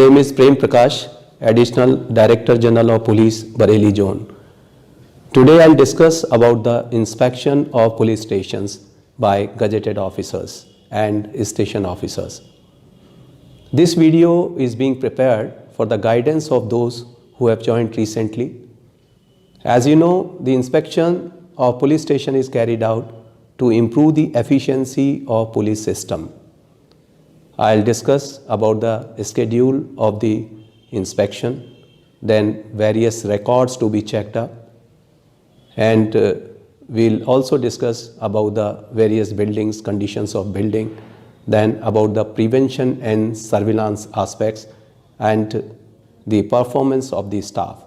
name is Prem Prakash, Additional Director General of Police, Bareilly Zone. Today I'll discuss about the inspection of police stations by gazetted officers and station officers. This video is being prepared for the guidance of those who have joined recently. As you know, the inspection of police station is carried out to improve the efficiency of police system. I'll discuss about the schedule of the inspection, then various records to be checked up, and we'll also discuss about the various buildings, conditions of building, then about the prevention and surveillance aspects and the performance of the staff.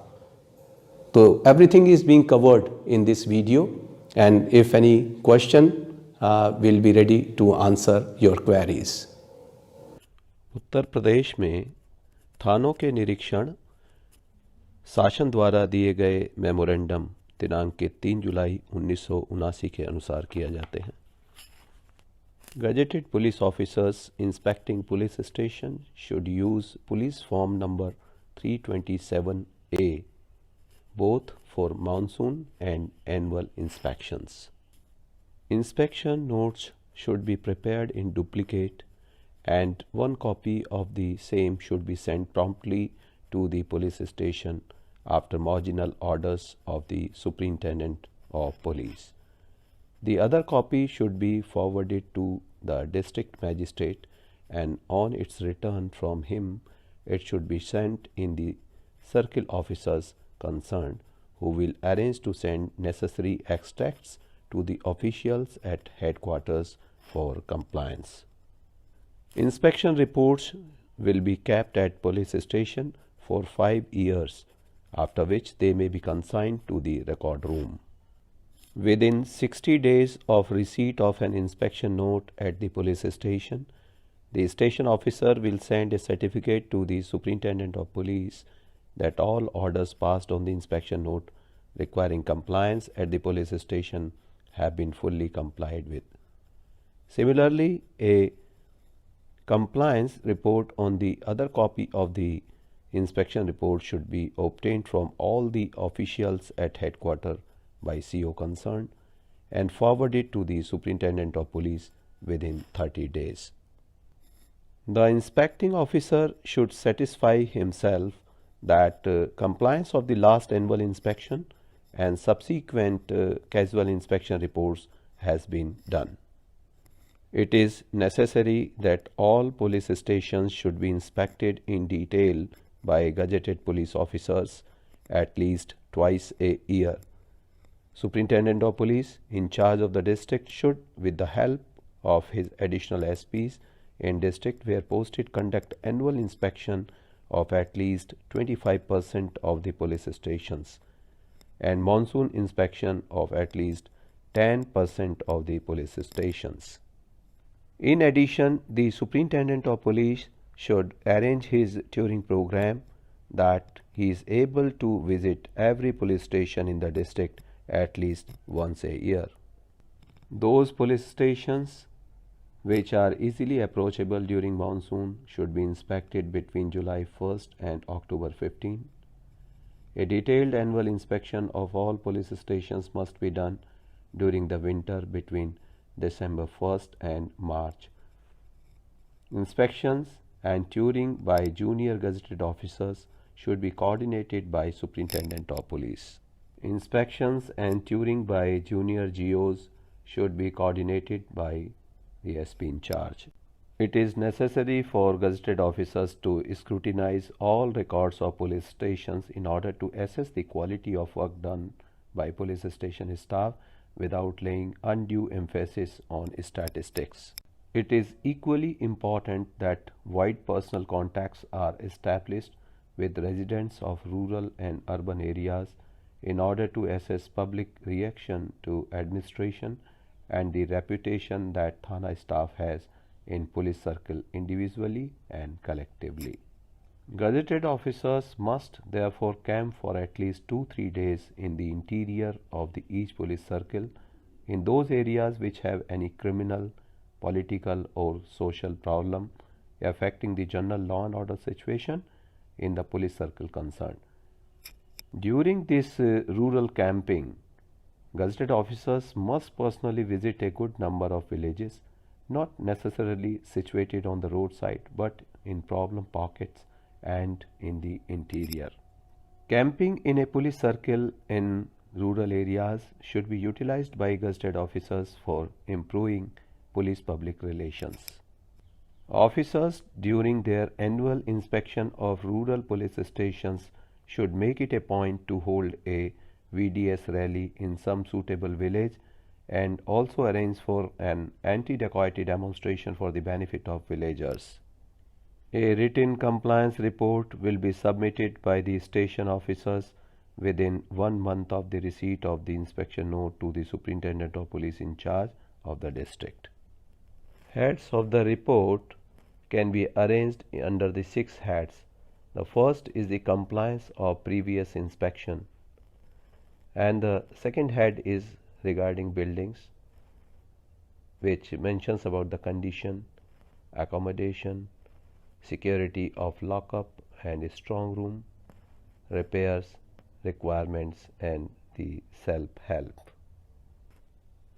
So everything is being covered in this video, and if any question, we'll be ready to answer your queries. Uttar Pradesh में थानों के निरीक्षण शासन द्वारा दिए गए memorandum दिनांक 3 जुलाई 1979 के अनुसार किया जाते हैं. Gazetted police officers inspecting police station should use police form number 327A both for monsoon and annual inspections. Inspection notes should be prepared in duplicate, and one copy of the same should be sent promptly to the police station after marginal orders of the Superintendent of Police. The other copy should be forwarded to the district magistrate, and on its return from him it should be sent in the circle officers concerned, who will arrange to send necessary extracts to the officials at headquarters for compliance. Inspection reports will be kept at police station for 5 years, after which they may be consigned to the record room. Within 60 days of receipt of an inspection note at the police station, the station officer will send a certificate to the Superintendent of Police that all orders passed on the inspection note requiring compliance at the police station have been fully complied with. Similarly, a compliance report on the other copy of the inspection report should be obtained from all the officials at headquarters by CO concerned and forwarded to the Superintendent of Police within 30 days. The inspecting officer should satisfy himself that compliance of the last annual inspection and subsequent casual inspection reports has been done. It is necessary that all police stations should be inspected in detail by gazetted police officers at least twice a year. Superintendent of Police in charge of the district should, with the help of his additional SPs in district where posted, conduct annual inspection of at least 25% of the police stations and monsoon inspection of at least 10% of the police stations. In addition, the Superintendent of Police should arrange his touring program that he is able to visit every police station in the district at least once a year. Those police stations which are easily approachable during monsoon should be inspected between July 1st and October 15. A detailed annual inspection of all police stations must be done during the winter between December 1st and March. Inspections and touring by junior gazetted officers should be coordinated by Superintendent of Police. Inspections and touring by junior GOs should be coordinated by the SP in charge. It is necessary for gazetted officers to scrutinize all records of police stations in order to assess the quality of work done by police station staff without laying undue emphasis on statistics. It is equally important that wide personal contacts are established with residents of rural and urban areas in order to assess public reaction to administration and the reputation that Thana staff has in police circle individually and collectively. Gazetted officers must therefore camp for at least 2-3 days in the interior of each police circle in those areas which have any criminal, political or social problem affecting the general law and order situation in the police circle concerned. During this rural camping, gazetted officers must personally visit a good number of villages, not necessarily situated on the roadside but in problem pockets and in the interior. Camping in a police circle in rural areas should be utilized by gazetted officers for improving police public relations. Officers during their annual inspection of rural police stations should make it a point to hold a VDS rally in some suitable village and also arrange for an anti-dacoity demonstration for the benefit of villagers. A written compliance report will be submitted by the station officers within 1 month of the receipt of the inspection note to the Superintendent of Police in charge of the district. Heads of the report can be arranged under the 6 heads. The first is the compliance of previous inspection, and the second head is regarding buildings, which mentions about the condition, accommodation, security of lockup and strong room, repairs, requirements, and the self-help.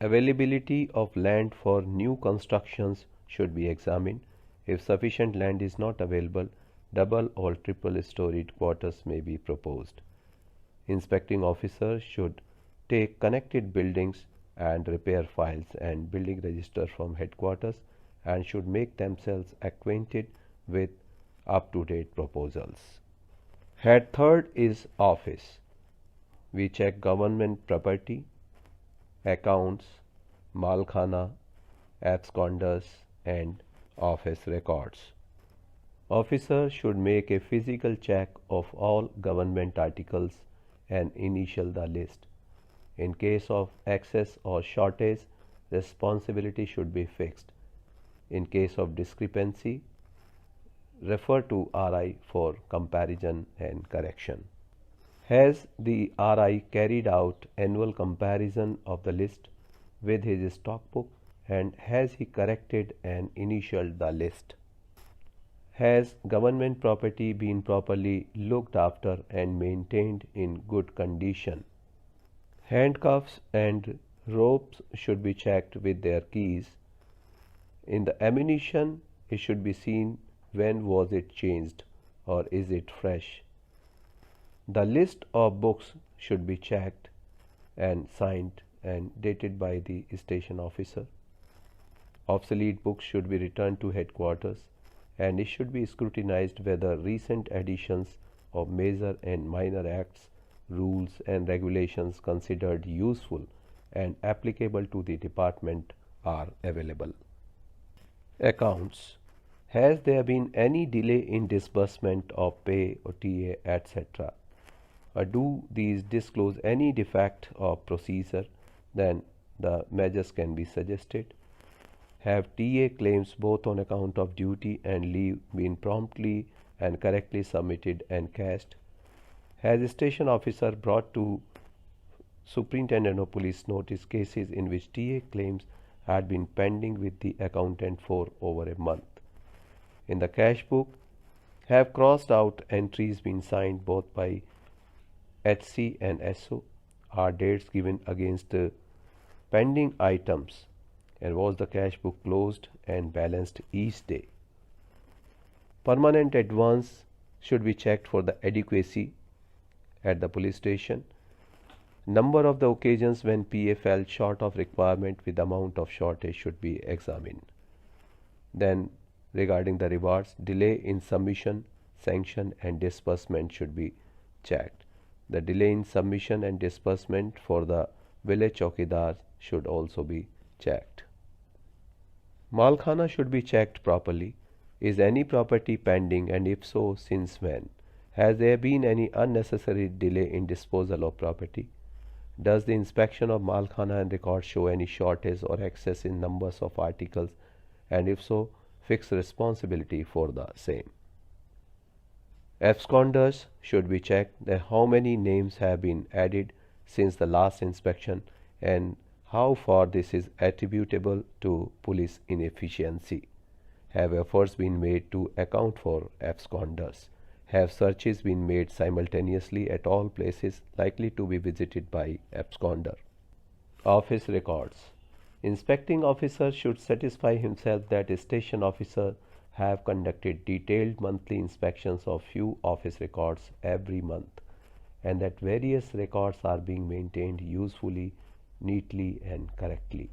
Availability of land for new constructions should be examined. If sufficient land is not available, double or triple storied quarters may be proposed. Inspecting officers should take connected buildings and repair files and building register from headquarters and should make themselves acquainted with up-to-date proposals. Head third is office. We check government property, accounts, malkhana, absconders, and office records. Officers should make a physical check of all government articles and initial the list. In case of excess or shortage, responsibility should be fixed. In case of discrepancy, refer to RI for comparison and correction. Has the RI carried out annual comparison of the list with his stock book, and has he corrected and initialed the list? Has government property been properly looked after and maintained in good condition? Handcuffs and ropes should be checked with their keys. In the ammunition, it should be seen when was it changed or is it fresh. The list of books should be checked and signed and dated by the station officer. Obsolete books should be returned to headquarters, and it should be scrutinized whether recent additions of major and minor acts, rules and regulations considered useful and applicable to the department are available. Accounts. Has there been any delay in disbursement of pay or TA, etc.? Or do these disclose any defect of procedure? Then the measures can be suggested. Have TA claims both on account of duty and leave been promptly and correctly submitted and cashed? Has a station officer brought to Superintendent of Police notice cases in which TA claims had been pending with the accountant for over a month? In the cash book, have crossed out entries been signed both by HC and SO? Are dates given against the pending items, and was the cash book closed and balanced each day? Permanent advance should be checked for the adequacy at the police station. Number of the occasions when PA fell short of requirement with amount of shortage should be examined. Then regarding the rewards, delay in submission, sanction and disbursement should be checked. The delay in submission and disbursement for the village chowkidars should also be checked. Malkhana should be checked properly. Is any property pending, and if so, since when? Has there been any unnecessary delay in disposal of property? Does the inspection of malkhana and records show any shortage or excess in numbers of articles, and if so, fix responsibility for the same? Absconders should be checked that how many names have been added since the last inspection and how far this is attributable to police inefficiency. Have efforts been made to account for absconders? Have searches been made simultaneously at all places likely to be visited by absconder? Office records. Inspecting officer should satisfy himself that a station officer have conducted detailed monthly inspections of few office records every month and that various records are being maintained usefully, neatly and correctly.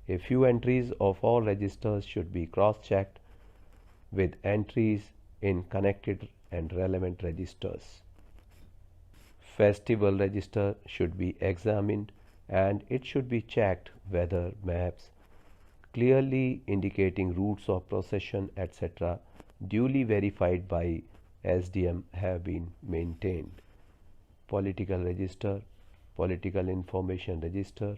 A few entries of all registers should be cross-checked with entries in connected and relevant registers. Festival register should be examined and it should be checked whether maps clearly indicating routes of procession etc. duly verified by SDM have been maintained. Political register, political information register,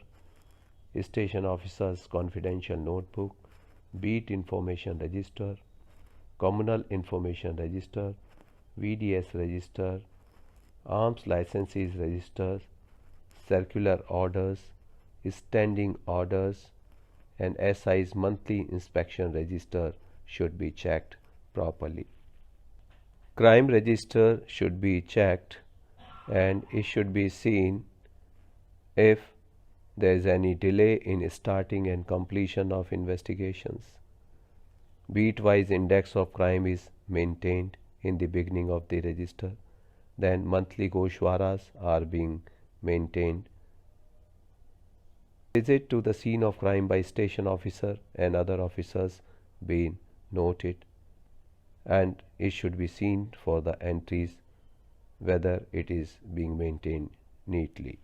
station officers confidential notebook, beat information register, communal information register, VDS register, arms licenses registers, circular orders, standing orders, and SI's monthly inspection register should be checked properly. Crime register should be checked and it should be seen if there is any delay in starting and completion of investigations. Beat-wise index of crime is maintained in the beginning of the register. Then monthly Goshwaras are being maintained. Visit to the scene of crime by station officer and other officers being noted and it should be seen for the entries whether it is being maintained neatly.